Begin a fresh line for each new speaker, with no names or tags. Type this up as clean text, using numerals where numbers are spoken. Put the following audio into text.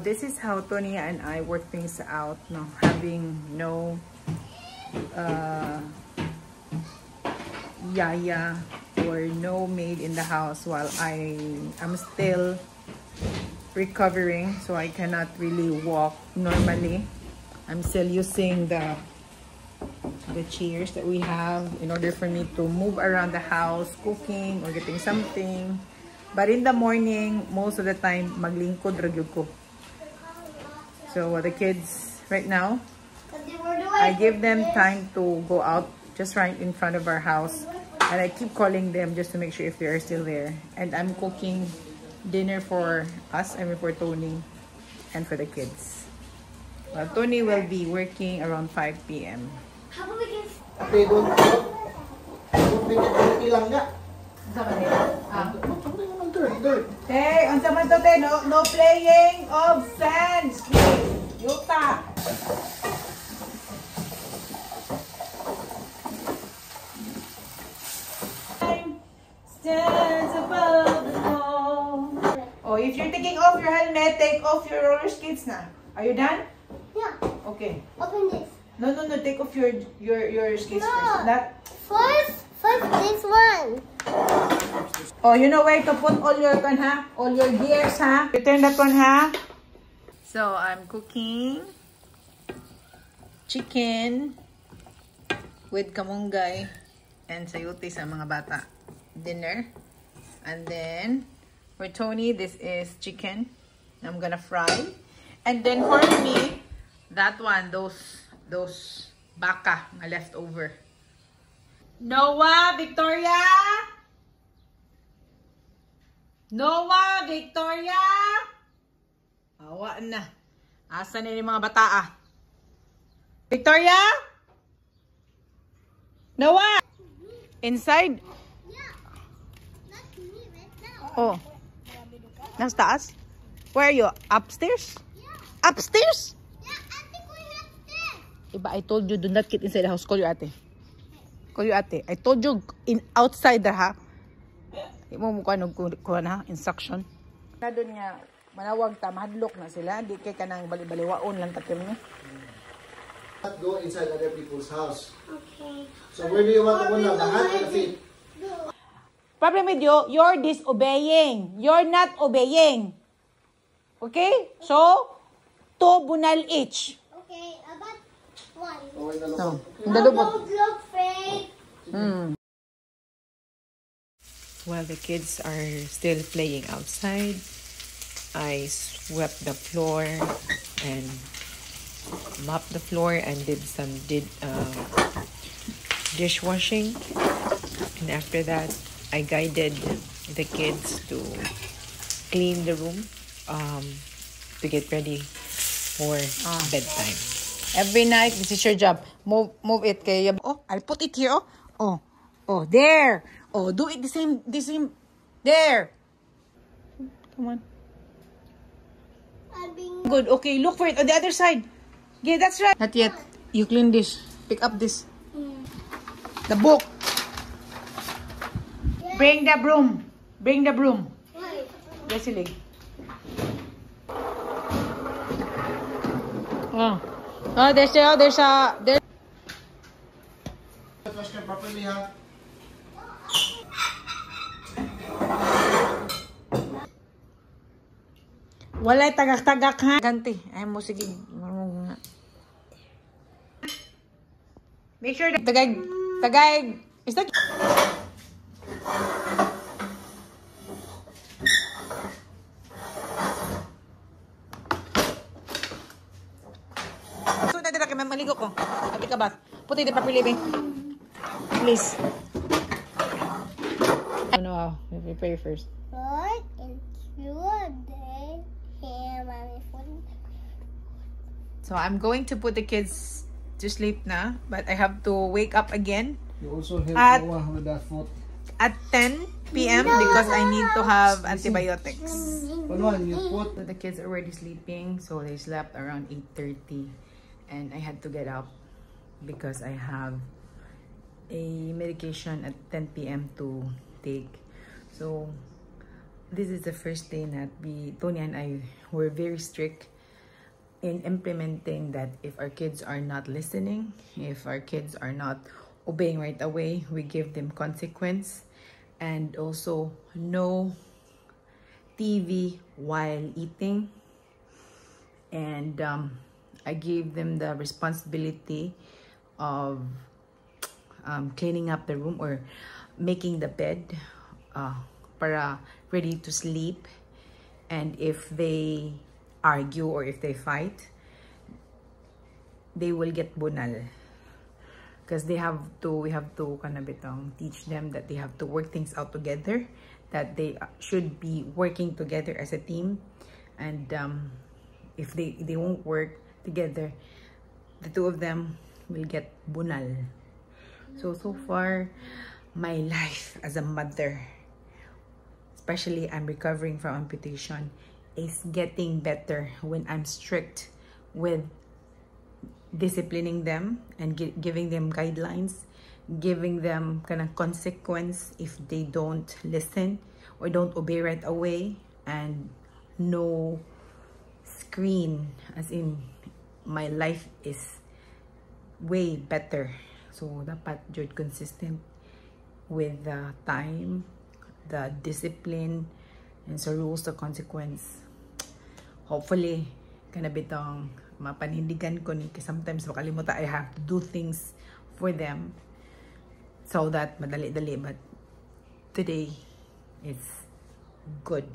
this is how Tony and I work things out, no, having no yaya or no maid in the house while I am still recovering, so I cannot really walk normally. I'm still using the chairs that we have in order for me to move around the house, cooking or getting something. But in the morning, most of the time, maglingkod ragyud ko. So the kids right now, I give them time to go out just right in front of our house, and I keep calling them just to make sure if they are still there. And I'm cooking dinner for us, I mean for Tony and for the kids. Well, Tony will be working around 5 p.m.
How about we get...
Okay, don't make it ilang nga.
Hey, on man to, no playing of sands, please. Yuta. Stands above the wall. Oh, if you're taking off your helmet, take off your roller skates na. Are you done?
Yeah.
Okay.
Open this.
No, take off your skates first. That.
First this one.
Oh, you know where to put all your all your gears, ha? Return that one, ha? So, I'm cooking chicken with kamunggay and sayote sa mga bata. Dinner. And then, for Tony, this is chicken. I'm gonna fry. And then for me, that one, those baka na leftover. Noah, Victoria! Noah, Victoria! Awa na. Asa na yung mga bata, ah? Victoria? Noah! Inside?
Yeah. That's me right now.
Oh. Nasa taas? Where are you? Upstairs?
Yeah.
Upstairs?
Yeah, I think we have this.
Iba, I told you, do not get inside the house. Call your ate. Call your ate. I told you, outside the ha. Hindi mo mukha kuha na, instruction. Na doon nga, manawag ta, mahadlok na sila. Hindi kay ka nang bali-baliwaon lang tatil niya.
Not go inside other people's house.
Okay.
So where do you want to go now? The hand or the feet?
Problem with you, you're disobeying. You're not obeying. Okay? So, 2 bunal each.
Okay, about one.
Oh, wait,
No.
Don't look fake.
While the kids are still playing outside, I swept the floor and mopped the floor and did dishwashing. And after that, I guided the kids to clean the room to get ready for bedtime. Every night, this is your job. Move it, kay. Oh, I'll put it here. Oh, there. Oh, do it the same. There. Come on. Good. Okay, look for it on the other side. Yeah, that's right. Not yet. You clean this. Pick up this. The book.
Yeah.
Bring the broom. Bring the broom.
Wait.
Yes, Lee. Oh, there's a.
Flush them properly, ha?
Walay tagak-tagak, ha? Ganti. Ay mo, sige. Make sure that tagay. Is that... So, nadala kay maligo ko. Ati ka ba? Puti the proper living. Please. No, we pray first.
Lord, ensure they hear my phone.
So I'm going to put the kids to sleep na, but I have to wake up again
You also help
At-
Noah with that foot.
at 10 p.m. because I need to have antibiotics.
One, you put...
The kids are already sleeping, so they slept around 8:30, and I had to get up because I have a medication at 10 p.m. to take. So this is the first day that Tony and I were very strict in implementing that if our kids are not listening, if our kids are not obeying right away, we give them consequence. And also no TV while eating. And I gave them the responsibility of cleaning up the room or making the bed para ready to sleep. And if they argue or if they fight, they will get bunal. Because we have to kanabitong teach them that they have to work things out together, that they should be working together as a team. And if they won't work together, the two of them will get bunal. So far, my life as a mother, especially I'm recovering from amputation, is getting better when I'm strict with disciplining them and giving them guidelines, giving them kind of consequence if they don't listen or don't obey right away, and no screen, as in my life is way better. So dapat jud consistent with the time, the discipline, and sa rules, the consequence. Hopefully kana bitong mapanindigan ko ni, sometimes makalimutan I have to do things for them so that madali-dali, but today it's good.